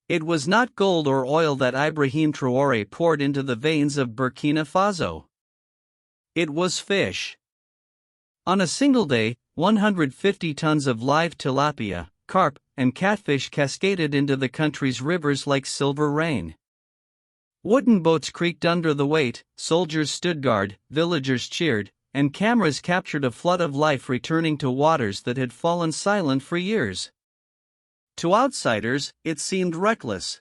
It was not gold or oil that Ibrahim Traoré poured into the veins of Burkina Faso. It was fish. On a single day, 150 tons of live tilapia, carp, and catfish cascaded into the country's rivers like silver rain. Wooden boats creaked under the weight, soldiers stood guard, villagers cheered, and cameras captured a flood of life returning to waters that had fallen silent for years. To outsiders, it seemed reckless.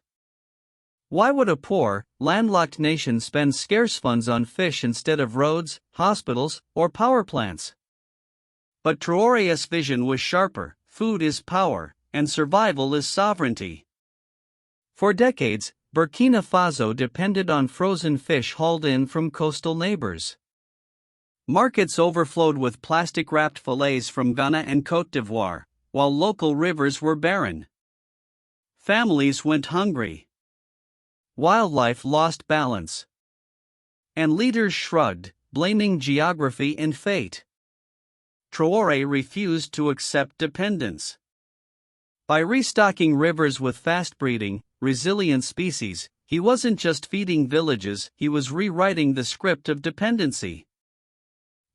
Why would a poor, landlocked nation spend scarce funds on fish instead of roads, hospitals, or power plants? But Traoré's vision was sharper: food is power, and survival is sovereignty. For decades, Burkina Faso depended on frozen fish hauled in from coastal neighbors. Markets overflowed with plastic-wrapped fillets from Ghana and Côte d'Ivoire, while local rivers were barren. Families went hungry. Wildlife lost balance. And leaders shrugged, blaming geography and fate. Traoré refused to accept dependence. By restocking rivers with fast-breeding, resilient species, he wasn't just feeding villages, he was rewriting the script of dependency.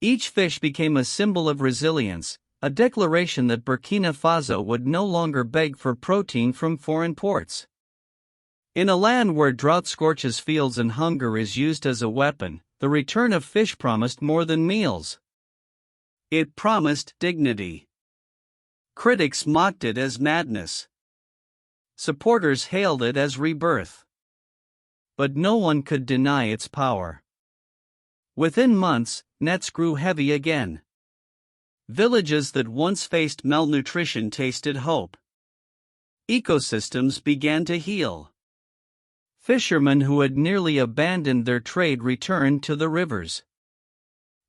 Each fish became a symbol of resilience, a declaration that Burkina Faso would no longer beg for protein from foreign ports. In a land where drought scorches fields and hunger is used as a weapon, the return of fish promised more than meals. It promised dignity. Critics mocked it as madness. Supporters hailed it as rebirth. But no one could deny its power. Within months, nets grew heavy again. Villages that once faced malnutrition tasted hope. Ecosystems began to heal. Fishermen who had nearly abandoned their trade returned to the rivers.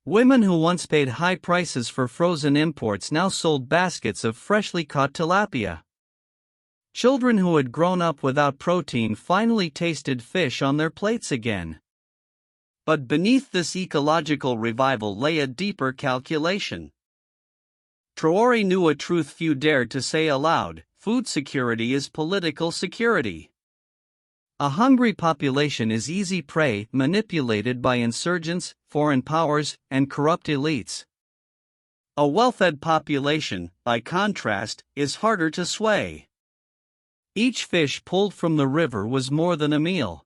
Women who once paid high prices for frozen imports now sold baskets of freshly caught tilapia. Children who had grown up without protein finally tasted fish on their plates again. But beneath this ecological revival lay a deeper calculation. Traoré knew a truth few dared to say aloud: food security is political security. A hungry population is easy prey, manipulated by insurgents, foreign powers, and corrupt elites. A well-fed population, by contrast, is harder to sway. Each fish pulled from the river was more than a meal.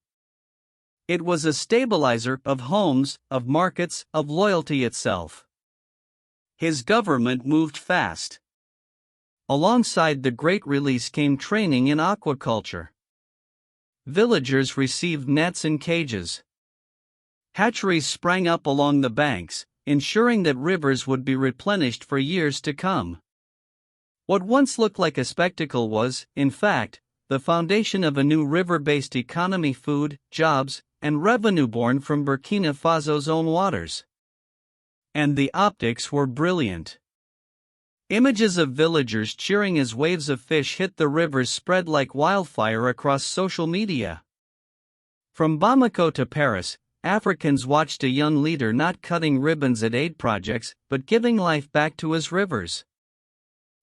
It was a stabilizer of homes, of markets, of loyalty itself. His government moved fast. Alongside the Great Release came training in aquaculture. Villagers received nets and cages. Hatcheries sprang up along the banks, ensuring that rivers would be replenished for years to come. What once looked like a spectacle was, in fact, the foundation of a new river-based economy: food, jobs, and revenue born from Burkina Faso's own waters. And the optics were brilliant. Images of villagers cheering as waves of fish hit the rivers spread like wildfire across social media. From Bamako to Paris, Africans watched a young leader not cutting ribbons at aid projects, but giving life back to his rivers.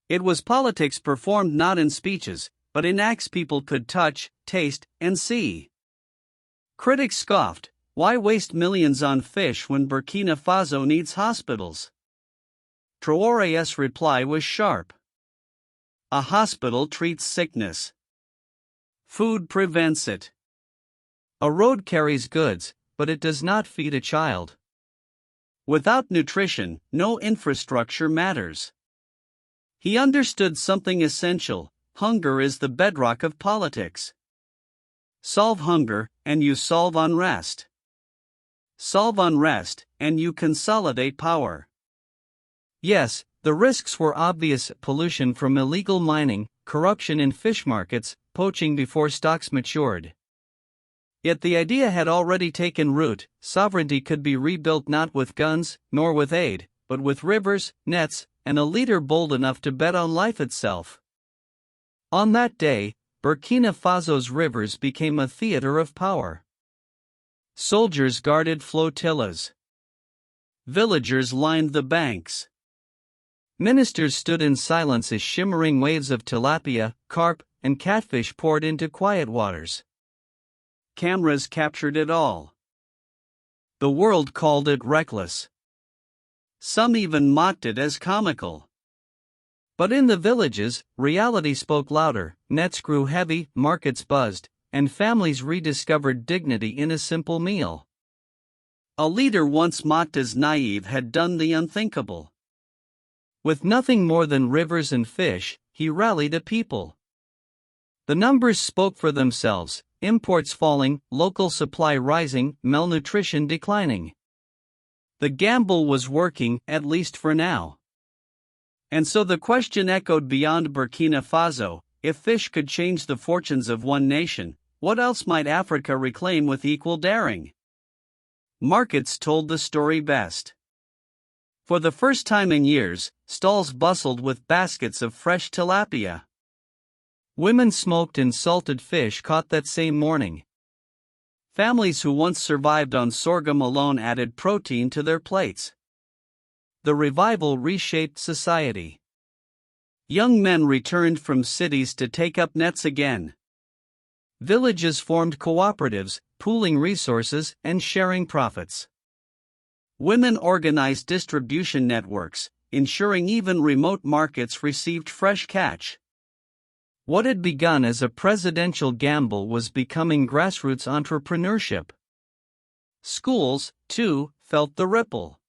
It was politics performed not in speeches, but in acts people could touch, taste, and see. Critics scoffed: why waste millions on fish when Burkina Faso needs hospitals? Traoré's reply was sharp. A hospital treats sickness. Food prevents it. A road carries goods, but it does not feed a child. Without nutrition, no infrastructure matters. He understood something essential: hunger is the bedrock of politics. Solve hunger, and you solve unrest. Solve unrest, and you consolidate power. Yes, the risks were obvious: pollution from illegal mining, corruption in fish markets, poaching before stocks matured. Yet the idea had already taken root: sovereignty could be rebuilt not with guns, nor with aid, but with rivers, nets, and a leader bold enough to bet on life itself. On that day, Burkina Faso's rivers became a theater of power. Soldiers guarded flotillas. Villagers lined the banks. Ministers stood in silence as shimmering waves of tilapia, carp, and catfish poured into quiet waters. Cameras captured it all. The world called it reckless. Some even mocked it as comical. But in the villages, reality spoke louder, nets grew heavy, markets buzzed, and families rediscovered dignity in a simple meal. A leader once mocked as naive had done the unthinkable. With nothing more than rivers and fish, he rallied a people. The numbers spoke for themselves, imports falling, local supply rising, malnutrition declining. The gamble was working, at least for now. And so the question echoed beyond Burkina Faso: if fish could change the fortunes of one nation, what else might Africa reclaim with equal daring? Markets told the story best. For the first time in years, stalls bustled with baskets of fresh tilapia. Women smoked and salted fish caught that same morning. Families who once survived on sorghum alone added protein to their plates. The revival reshaped society. Young men returned from cities to take up nets again. Villages formed cooperatives, pooling resources and sharing profits. Women organized distribution networks, ensuring even remote markets received fresh catch. What had begun as a presidential gamble was becoming grassroots entrepreneurship. Schools, too, felt the ripple.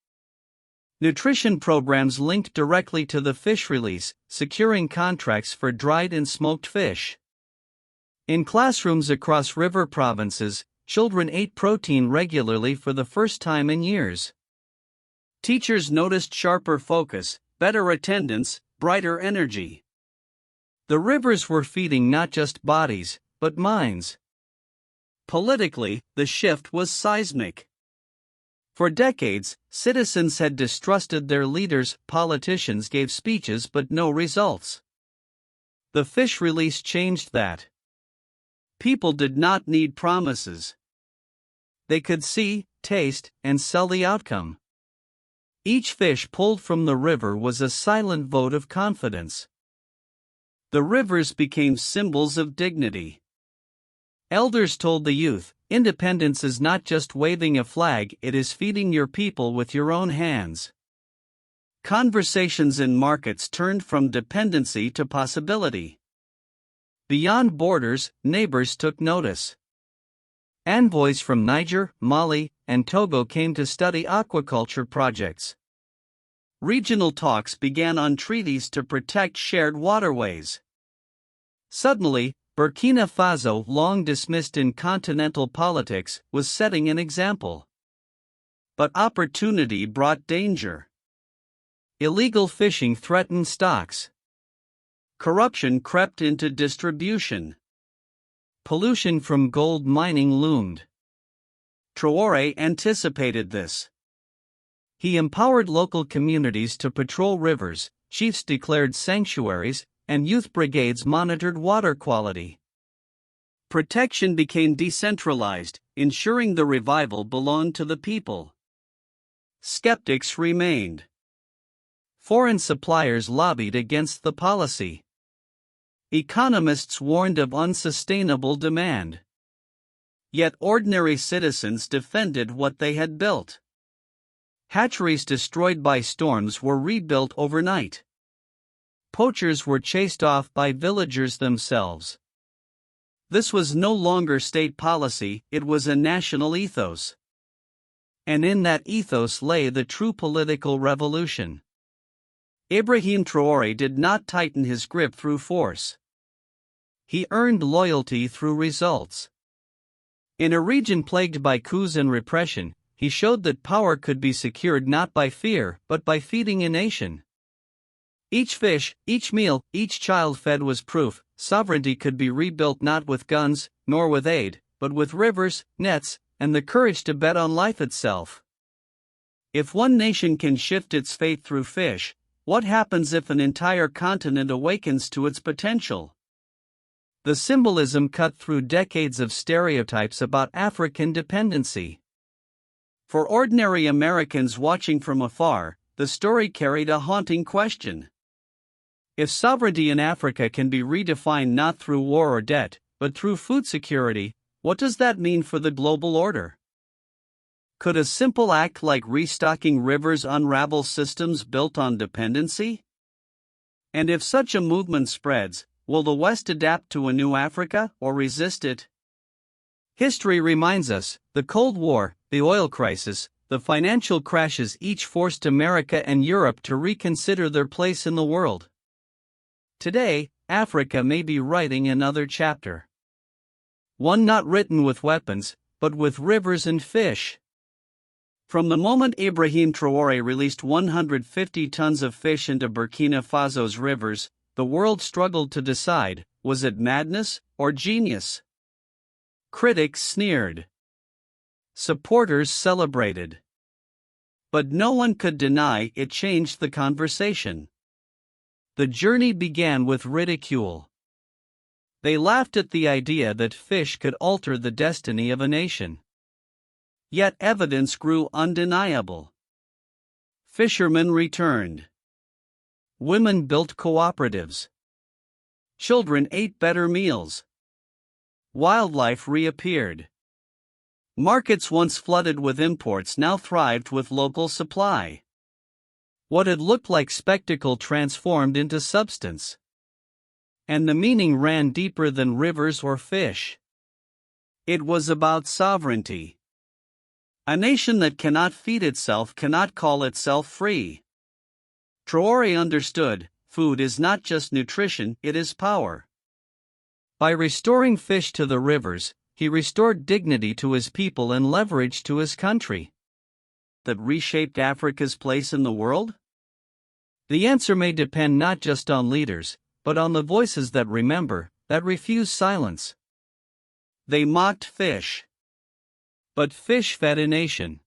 Nutrition programs linked directly to the fish release, securing contracts for dried and smoked fish. In classrooms across river provinces, children ate protein regularly for the first time in years. Teachers noticed sharper focus, better attendance, brighter energy. The rivers were feeding not just bodies, but minds. Politically, the shift was seismic. For decades, citizens had distrusted their leaders. Politicians gave speeches but no results. The fish release changed that. People did not need promises. They could see, taste, and sell the outcome. Each fish pulled from the river was a silent vote of confidence. The rivers became symbols of dignity. Elders told the youth, independence is not just waving a flag, it is feeding your people with your own hands. Conversations in markets turned from dependency to possibility. Beyond borders, neighbors took notice. Envoys from Niger, Mali, and Togo came to study aquaculture projects. Regional talks began on treaties to protect shared waterways. Suddenly, Burkina Faso, long dismissed in continental politics, was setting an example. But opportunity brought danger. Illegal fishing threatened stocks. Corruption crept into distribution. Pollution from gold mining loomed. Traoré anticipated this. He empowered local communities to patrol rivers, chiefs declared sanctuaries, and youth brigades monitored water quality. Protection became decentralized, ensuring the revival belonged to the people. Skeptics remained. Foreign suppliers lobbied against the policy. Economists warned of unsustainable demand. Yet ordinary citizens defended what they had built. Hatcheries destroyed by storms were rebuilt overnight. Poachers were chased off by villagers themselves. This was no longer state policy, it was a national ethos. And in that ethos lay the true political revolution. Ibrahim Traoré did not tighten his grip through force. He earned loyalty through results. In a region plagued by coups and repression, he showed that power could be secured not by fear, but by feeding a nation. Each fish, each meal, each child fed was proof sovereignty could be rebuilt not with guns, nor with aid, but with rivers, nets, and the courage to bet on life itself. If one nation can shift its fate through fish, what happens if an entire continent awakens to its potential? The symbolism cut through decades of stereotypes about African dependency. For ordinary Americans watching from afar, the story carried a haunting question. If sovereignty in Africa can be redefined not through war or debt, but through food security, what does that mean for the global order? Could a simple act like restocking rivers unravel systems built on dependency? And if such a movement spreads, will the West adapt to a new Africa or resist it? History reminds us, the Cold War, the oil crisis, the financial crashes each forced America and Europe to reconsider their place in the world. Today, Africa may be writing another chapter. One not written with weapons, but with rivers and fish. From the moment Ibrahim Traoré released 150 tons of fish into Burkina Faso's rivers, the world struggled to decide, was it madness or genius? Critics sneered. Supporters celebrated. But no one could deny it changed the conversation. The journey began with ridicule. They laughed at the idea that fish could alter the destiny of a nation. Yet evidence grew undeniable. Fishermen returned. Women built cooperatives. Children ate better meals. Wildlife reappeared. Markets once flooded with imports now thrived with local supply. What had looked like spectacle transformed into substance. And the meaning ran deeper than rivers or fish. It was about sovereignty. A nation that cannot feed itself cannot call itself free. Traoré understood, food is not just nutrition, it is power. By restoring fish to the rivers, he restored dignity to his people and leverage to his country. That reshaped Africa's place in the world? The answer may depend not just on leaders, but on the voices that remember, that refuse silence. They mocked fish. But fish fed a nation.